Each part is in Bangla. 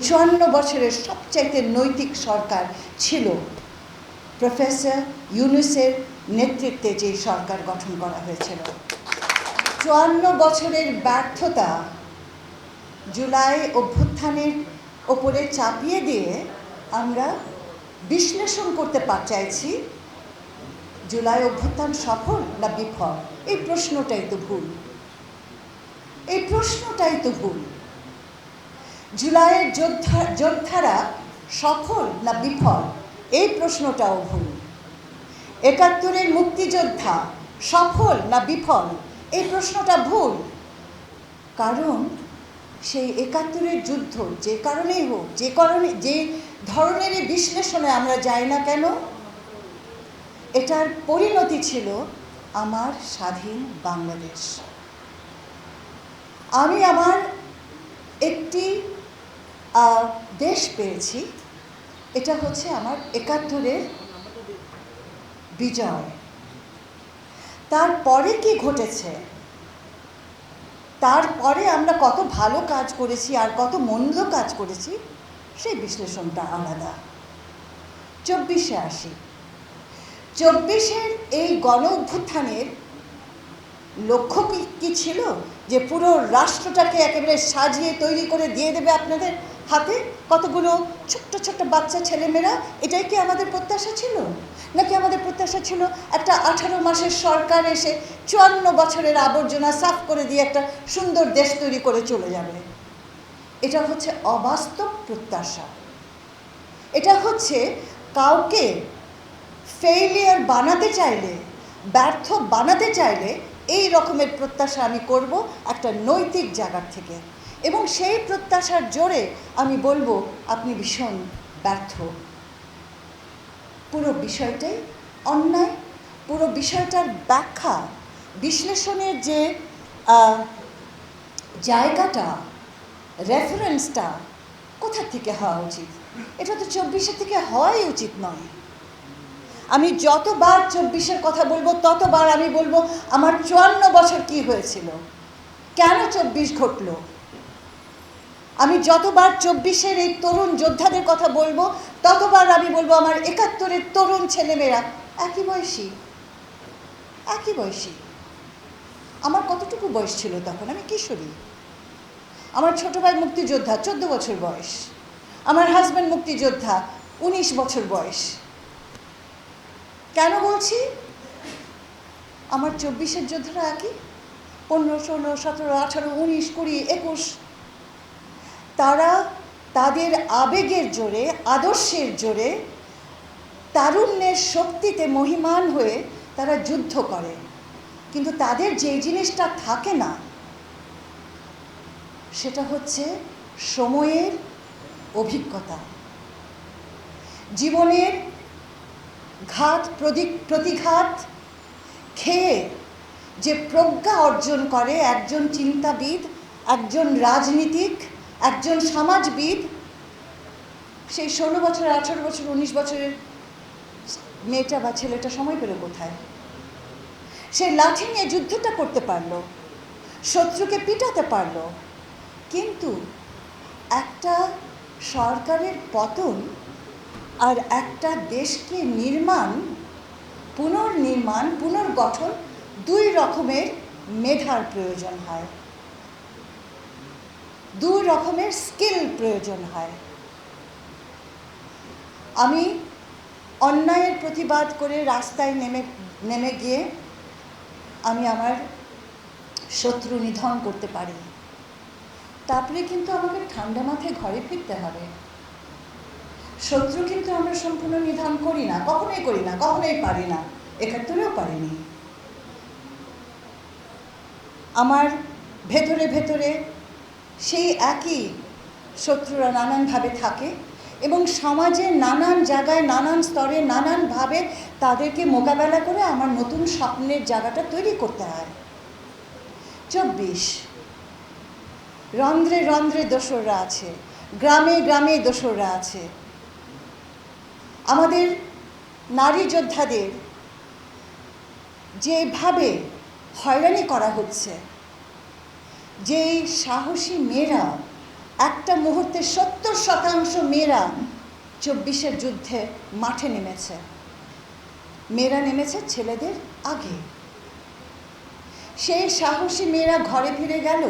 54 বছরের সবচাইতে নৈতিক সরকার ছিল প্রফেসর ইউনূসের নেতৃত্বে যে সরকার গঠন করা হয়েছিল। 54 বছরের ব্যর্থতা জুলাই অভ্যুত্থানের ওপরে চাপিয়ে দিয়ে আমরা বিশ্লেষণ করতে চাইছি জুলাই অভ্যুত্থান সফল না বিফল। এই প্রশ্নটাই তো ভুল, এই প্রশ্নটাই তো ভুল। জুলাইয়ের যোদ্ধারা সফল না বিফল, এই প্রশ্নটাও ভুল। ৭১-এর মুক্তিযোদ্ধা সফল না বিফল, এই প্রশ্নটা ভুল। কারণ সেই ৭১-এর যুদ্ধ যে কারণেই হোক, যে ধরনের বিশ্লেষণে আমরা যাই না কেন, এটার পরিণতি ছিল আমার স্বাধীন বাংলাদেশ। আমি আমার একটি দেশ পেয়েছি, এটা হচ্ছে আমার ৭১-এর বিজয়। তারপরে কি ঘটেছে, তারপরে আমরা কত ভালো কাজ করেছি আর কত মন্দ কাজ করেছি, সেই বিশ্লেষণটা আলাদা। ২৪-এ আসি। ২৪-এর এই গণ অভ্যুত্থানের লক্ষ্য কি ছিল? যে পুরো রাষ্ট্রটাকে একেবারে সাজিয়ে তৈরি করে দিয়ে দেবে আপনাদের হাতে কতগুলো ছোট্ট ছোট্ট বাচ্চা ছেলেমেয়েরা, এটাই কি আমাদের প্রত্যাশা ছিল? নাকি আমাদের প্রত্যাশা ছিল একটা 18 মাসের সরকার এসে 54 বছরের আবর্জনা সাফ করে দিয়ে একটা সুন্দর দেশ তৈরি করে চলে যাবে? এটা হচ্ছে অবাস্তব প্রত্যাশা। এটা হচ্ছে কাউকে ফেইলিয়ার বানাতে চাইলে, ব্যর্থ বানাতে চাইলে এই রকমের প্রত্যাশা আমি করব একটা নৈতিক জায়গা থেকে, এবং সেই প্রত্যাশার জোরে আমি বলবো আপনি ভীষণ ব্যর্থ। পুরো বিষয়টাই অন্যায়। পুরো বিষয়টার ব্যাখ্যা, বিশ্লেষণের যে জায়গাটা, রেফারেন্সটা কোথা থেকে হওয়া উচিত, এটা তো 24-এর থেকে হওয়াই উচিত নয়। আমি যতবার 24-এর কথা বলবো ততবার আমি বলবো আমার 54 বছর কি হয়েছিল, কেন 24 ঘটল। আমি যতবার 24-এর এই তরুণ যোদ্ধাদের কথা বলবো ততবার আমি বলবো আমার ৭১-এর তরুণ ছেলেমেয়েরা একই বয়সী। আমার কতটুকু বয়স ছিল তখন? আমি কিশোরী। আমার ছোট ভাই মুক্তিযোদ্ধা, 14 বছর বয়স। আমার হাজব্যান্ড মুক্তিযোদ্ধা, 19 বছর বয়স। কেন বলছি আমার 24-এর যোদ্ধারা একই? 15, 16, 17, 18, 19, 20, 21 তারা তাদের আবেগের জোরে, আদর্শের জোরে, তারুণ্যের শক্তিতে মহিমান হয়ে তারা যুদ্ধ করে। কিন্তু তাদের যে জিনিসটা থাকে না সেটা হচ্ছে সময়ের অভিজ্ঞতা, জীবনের ঘাত প্রতিঘাত খেয়ে যে প্রজ্ঞা অর্জন করে একজন চিন্তাবিদ, একজন রাজনীতিক, একজন সমাজবিদ, সেই 16 বছর, 18 বছর, 19 বছরের মেয়েটা বা ছেলেটা সময় পেল কোথায়? সে লাঠি নিয়ে যুদ্ধটা করতে পারলো, শত্রুকে পিটাতে পারলো, কিন্তু একটা সরকারের পতন আর একটা দেশকে পুনর্গঠন, দুই রকমের মেধার প্রয়োজন হয়, দুই রকমের স্কিল প্রয়োজন হয়। আমি অন্যায়ের প্রতিবাদ করে রাস্তায় নেমে গিয়ে আমি আমার শত্রু নিধন করতে পারি, তারপরে কিন্তু আমাকে ঠান্ডা মাথায় ঘরে ফিরতে হবে। শত্রু কিন্তু আমরা সম্পূর্ণ নিধন করি না, কখনোই করি না, কখনোই পারি না, ৭১-এও পারিনি। আমার ভেতরে ভেতরে সেই একই শত্রুরা নানানভাবে থাকে এবং সমাজের নানান জায়গায়, নানান স্তরে, নানানভাবে তাদেরকে মোকাবেলা করে আমার নতুন স্বপ্নের জায়গাটা তৈরি করতে হয়। 24 রন্ধ্রে রন্ধ্রে দোসররা আছে, গ্রামে গ্রামে দোসররা আছে। আমাদের নারী যোদ্ধাদের যেভাবে হয়রানি করা হচ্ছে, যেই সাহসী মেয়েরা একটা মুহূর্তে 70% মেয়েরা 24-এর যুদ্ধে মাঠে নেমেছে। মেয়েরা নেমেছে ছেলেদের আগে। সেই সাহসী মেয়েরা ঘরে ফিরে গেল,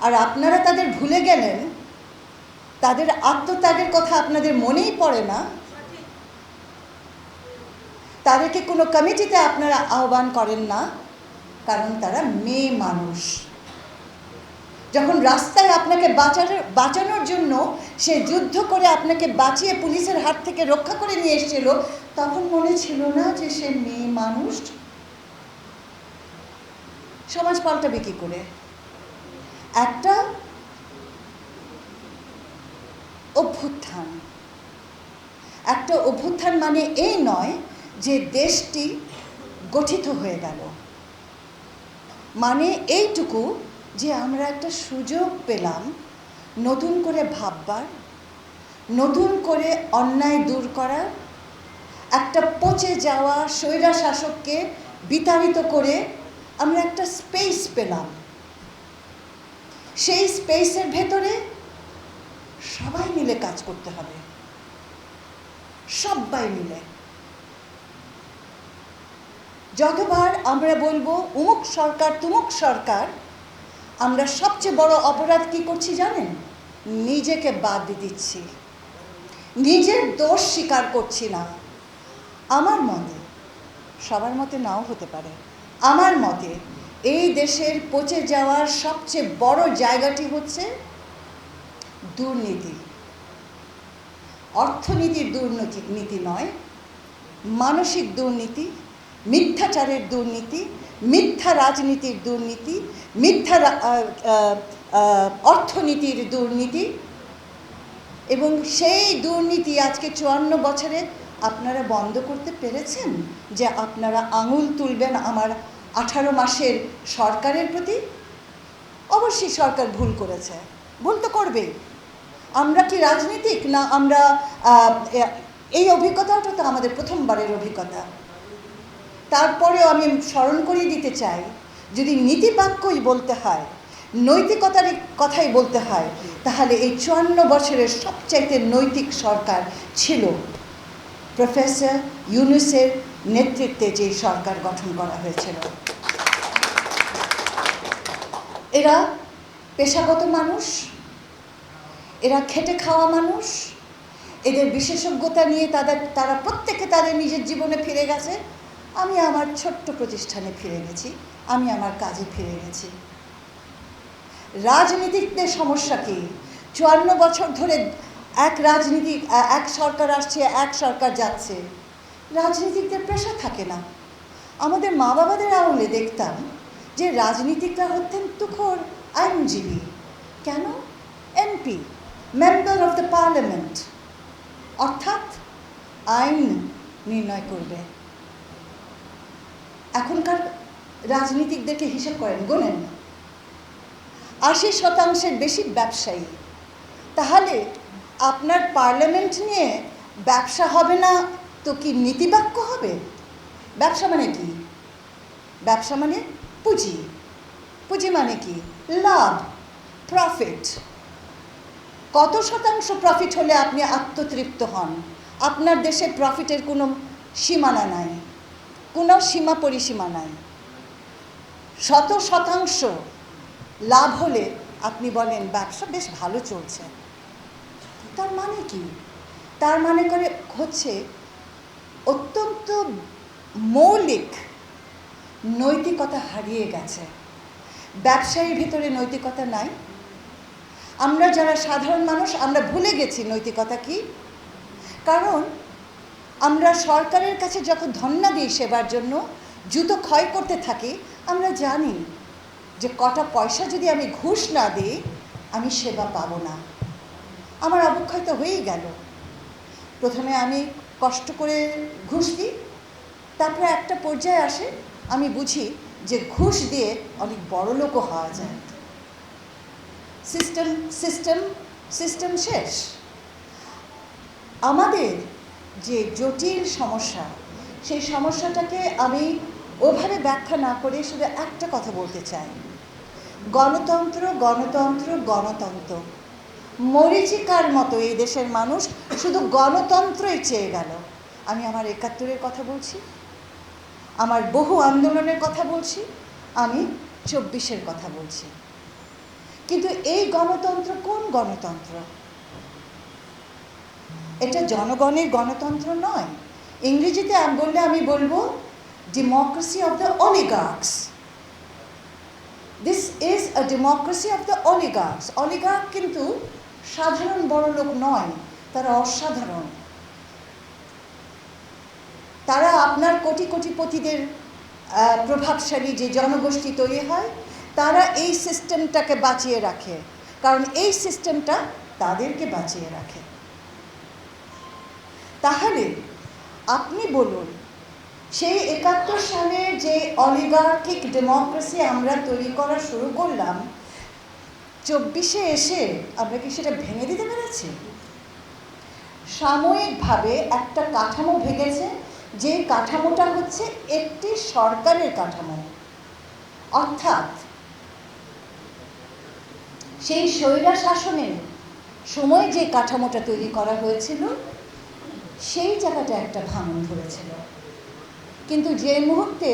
আর আপনারা তাদের ভুলে গেলেন। তাদের আত্মত্যাগের কথা আপনাদের মনেই পড়ে না। তাদেরকে কোনো কমিটিতে আপনারা আহ্বান করেন না, কারণ তারা মেয়ে মানুষ। যখন রাস্তায় আপনাকে বাঁচানোর জন্য সে যুদ্ধ করে আপনাকে বাঁচিয়ে পুলিশের হাত থেকে রক্ষা করে নিয়ে এসেছিল, তখন মনে ছিল না যে সে মেয়ে মানুষ? সমাজ পাল্টাবে কি করে? একটা অভ্যুত্থান মানে এই নয় যে দেশটি গঠিত হয়ে গেল। মানে এইটুকু যে আমরা একটা সুযোগ পেলাম নতুন করে ভাববার, নতুন করে অন্যায় দূর করার, একটা পচে যাওয়া স্বৈরা শাসককে বিতাড়িত করে আমরা একটা স্পেস পেলাম। সেই স্পেসের ভেতরে সবাই মিলে কাজ করতে হবে, সবাই মিলে। যতবার আমরা বলবো উমুক সরকার তুমুক সরকার, আমরা সবচেয়ে বড় অপরাধ কি করছি জানেন? নিজেকে বাদ দিচ্ছি, নিজের দোষ স্বীকার করছি না। আমার মতে, সবার মতে নাও হতে পারে, আমার মতে এই দেশের পচে যাওয়ার সবচেয়ে বড় জায়গাটি হচ্ছে দুর্নীতি। অর্থনীতির দুর্নীতি নয়, মানসিক দুর্নীতি, মিথ্যাচারের দুর্নীতি, মিথ্যা রাজনীতির দুর্নীতি, মিথ্যা অর্থনীতির দুর্নীতি। এবং সেই দুর্নীতি আজকে 54 বছরে আপনারা বন্ধ করতে পেরেছেন? যে আপনারা আঙুল তুলবেন আমার 18 মাসের সরকারের প্রতি? অবশ্যই সরকার ভুল করেছে, ভুল তো করবেই। আমরা কি রাজনীতিক না? আমরা এই অভিজ্ঞতাটা তো আমাদের প্রথমবারের অভিজ্ঞতা। তারপরেও আমি স্মরণ করিয়ে দিতে চাই, যদি নীতিবাক্যই বলতে হয়, নৈতিকতার কথাই বলতে হয়, তাহলে এই 54 বছরের সবচাইতে নৈতিক সরকার ছিল প্রফেসর ইউনূসের নেতৃত্বে যে সরকার গঠন করা হয়েছিল। এরা পেশাগত মানুষ, এরা খেটে খাওয়া মানুষ, এদের বিশেষজ্ঞতা নিয়ে তারা প্রত্যেকে তাদের নিজের জীবনে ফিরে গেছে। আমি আমার ছোট্ট প্রতিষ্ঠানে ফিরে গেছি, আমি আমার কাজে ফিরে গেছি। রাজনীতিকদের সমস্যা কি? 54 বছর ধরে এক সরকার আসছে, এক সরকার যাচ্ছে। রাজনীতিকদের পেশা থাকে না। আমাদের মা বাবাদের আমলে দেখতাম যে রাজনীতিকরা হতেন তুখোর আইনজীবী। কেন? MP, member of the parliament, অর্থাৎ আইন নির্ণয় করবে। এখনকার রাজনীতিকদেরকে হিসাব করেন, গোনেন, 80% বেশি ব্যবসায়ী। তাহলে আপনার পার্লামেন্ট নিয়ে ব্যবসা হবে না তো কি নীতিবাক্য হবে? ব্যবসা মানে কি? ব্যবসা মানে পুঁজি। পুঁজি মানে কি? লাভ, প্রফিট। কত শতাংশ প্রফিট হলে আপনি আত্মতৃপ্ত হন? আপনার দেশে প্রফিটের কোনো সীমানা নাই, কোনো সীমা পরিসীমা নাই। 100% লাভ হলে আপনি বলেন ব্যবসা বেশ ভালো চলছে। তার মানে কি? তার মানে হচ্ছে অত্যন্ত মৌলিক নৈতিকতা হারিয়ে গেছে। ব্যবসায়ীর ভিতরে নৈতিকতা নাই। আমরা যারা সাধারণ মানুষ, আমরা ভুলে গেছি নৈতিকতা কি। কারণ আমরা সরকারের কাছে যখন ধন্যা দিই সেবার জন্য, জুতো ক্ষয় করতে থাকি, আমরা জানি যে কটা পয়সা যদি আমি ঘুষ না দিই আমি সেবা পাবো না। আমার অবক্ষয় তো হয়েই গেল। প্রথমে আমি কষ্ট করে ঘুষ দিই, তারপরে একটা পর্যায়ে আসে আমি বুঝি যে ঘুষ দিয়ে অনেক বড় লোকও হওয়া যায়। সিস্টেম শেষ। আমাদের যে জটিল সমস্যা, সেই সমস্যাটাকে আমি ওভাবে ব্যাখ্যা না করে শুধু একটা কথা বলতে চাই। গণতন্ত্র গণতন্ত্র গণতন্ত্র, মরীচিকার মতো এই দেশের মানুষ শুধু গণতন্ত্রই চেয়ে গেল। আমি আমার ৭১-এর কথা বলছি, আমার বহু আন্দোলনের কথা বলছি, আমি ২৪-এর কথা বলছি। কিন্তু এই গণতন্ত্র কোন গণতন্ত্র? এটা জনগণের গণতন্ত্র নয়। ইংরেজিতে বললে আমি বলবো democracy of the oligarchs. This is a democracy of the oligarchs. Oligarch কিন্তু সাধারণ বড় লোক নয়, তারা অসাধারণ। তারা আপনার কোটি কোটিপতিদের প্রভাবশালী যে জনগোষ্ঠী তৈরি হয়, তারা এই সিস্টেমটাকে বাঁচিয়ে রাখে, কারণ এই সিস্টেমটা তাদেরকে বাঁচিয়ে রাখে। তাহলে আপনি বলুন, সেই ৭১ সালে যে অলিগার্কিক ডেমোক্রেসি আমরা তৈরি করা শুরু করলাম, ২৪-এ এসে আমরা কি সেটা ভেঙে দিতে পেরেছি? সাময়িকভাবে একটা কাঠামো ভেঙেছে, যে কাঠামোটা হচ্ছে একটি সরকারের কাঠামো। অর্থাৎ সেই স্বৈরা শাসনের সময় যে কাঠামোটা তৈরি করা হয়েছিল, সেই জায়গাটা একটা ভাঙন ধরেছিল। কিন্তু যে মুহূর্তে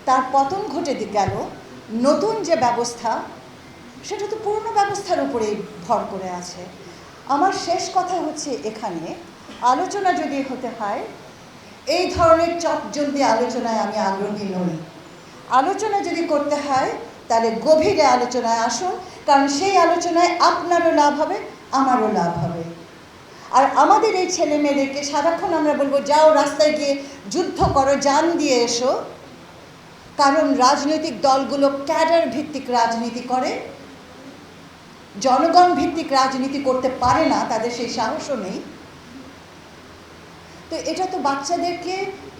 তার পতন ঘটে গেল, নতুন যে ব্যবস্থা, সেটা তো পুরনো ব্যবস্থার উপরেই ভর করে আছে। আমার শেষ কথা হচ্ছে, এখানে আলোচনা যদি হতে হয়, এই ধরনের চটজলদি আলোচনায় আমি আগ্রহী নই। আলোচনা যদি করতে হয় তাহলে গভীরে আলোচনায় আসুন, কারণ সেই আলোচনায় আপনারও লাভ হবে, আমারও লাভ হবে। আর আমাদের এই ছেলে মেয়েদেরকে সারাক্ষণ আমরা বলবো, যাও রাস্তায় গিয়ে যুদ্ধ করো, জান দিয়ে এসো, কারণ রাজনৈতিক দলগুলো ক্যাডার ভিত্তিক রাজনীতি করে, জনগণ ভিত্তিক রাজনীতি করতে পারে না, তাদের সেই সাহসও নেই। তো এটা তো বাচ্চাদেরকে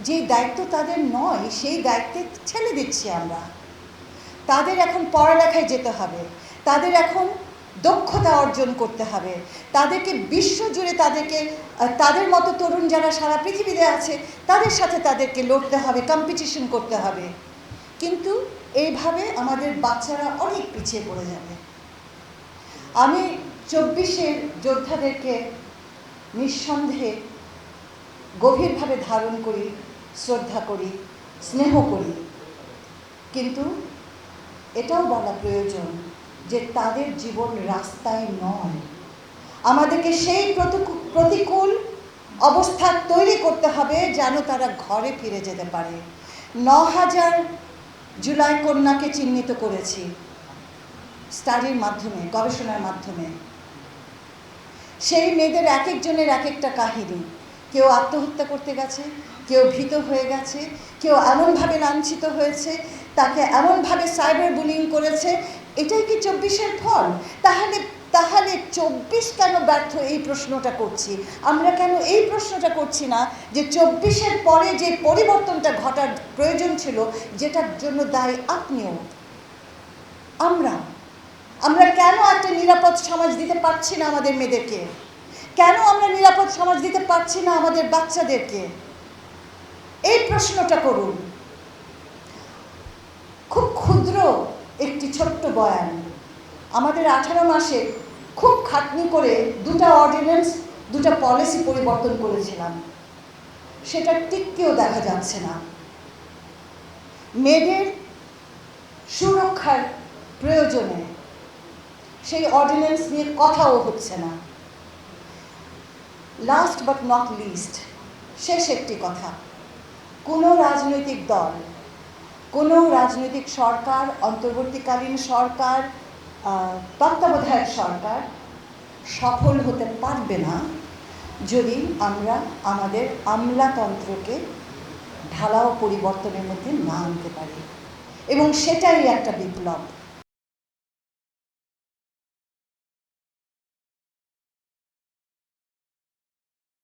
যে দায়িত্ব তাদের নয়, সেই দায়িত্বে ছেড়ে দিচ্ছি আমরা। তাদের এখন পড়ালেখায় যেতে হবে, তাদের এখন দক্ষতা অর্জন করতে হবে, তাদেরকে বিশ্বজুড়ে তাদের মতো তরুণ যারা সারা পৃথিবীতে আছে তাদের সাথে তাদেরকে লড়তে হবে, কম্পিটিশন করতে হবে। কিন্তু এইভাবে আমাদের বাচ্চারা অনেক পিছিয়ে পড়ে যাবে। আমি ২৪-এর যোদ্ধাদেরকে নিঃসন্দেহে গভীরভাবে ধারণ করি, শ্রদ্ধা করি, স্নেহ করি, কিন্তু এটাও বলা প্রয়োজন যে তাদের জীবন রাস্তায় নয়। আমাদেরকে সেই প্রতিকূল অবস্থা তৈরি করতে হবে যেন তারা ঘরে ফিরে যেতে পারে। ৯,০০০ জুলাই কন্যাকে চিহ্নিত করেছি স্টাডির মাধ্যমে, গবেষণার মাধ্যমে। সেই মেয়েদের এক একজনের এক একটা কাহিনী। কেউ আত্মহত্যা করতে গেছে, কেউ ভীত হয়ে গেছে, কেউ এমনভাবে লাঞ্ছিত হয়েছে, তাকে এমনভাবে সাইবার বুলিং করেছে। এটাই কি ২৪-এর ফল? তাহলে ২৪ কেন ব্যর্থ, এই প্রশ্নটা করছি আমরা। কেন এই প্রশ্নটা করছি না যে ২৪-এর পরে যে পরিবর্তনটা ঘটার প্রয়োজন ছিল, যেটার জন্য দায়ী আপনিও, আমরা কেন একটা নিরাপদ সমাজ দিতে পারছি না আমাদের মেয়েদেরকে? কেন আমরা নিরাপদ সমাজ দিতে পারছি না আমাদের বাচ্চাদেরকে? এই প্রশ্নটা করুন। খুব ক্ষুদ্র একটি ছোট্ট বয়ান। আমাদের ১৮ মাসে খুব খাটনি করে ২টা অর্ডিন্যান্স, ২টা পলিসি পরিবর্তন করেছিলাম, সেটা টিকতেও দেখা যাচ্ছে না। মেয়েদের সুরক্ষার প্রয়োজনে সেই অর্ডিন্যান্স নিয়ে কথাও হচ্ছে না। লাস্ট বাট নট লিস্ট, শেষ একটি কথা, কোনো রাজনৈতিক দল, কোনো রাজনৈতিক সরকার, অন্তর্বর্তীকালীন সরকার, তত্ত্বাবধায়ক সরকার সফল হতে পারবে না যদি আমরা আমাদের আমলাতন্ত্রকে ঢালাও পরিবর্তনের মধ্যে না আনতে পারি। এবং সেটাই একটা বিপ্লব।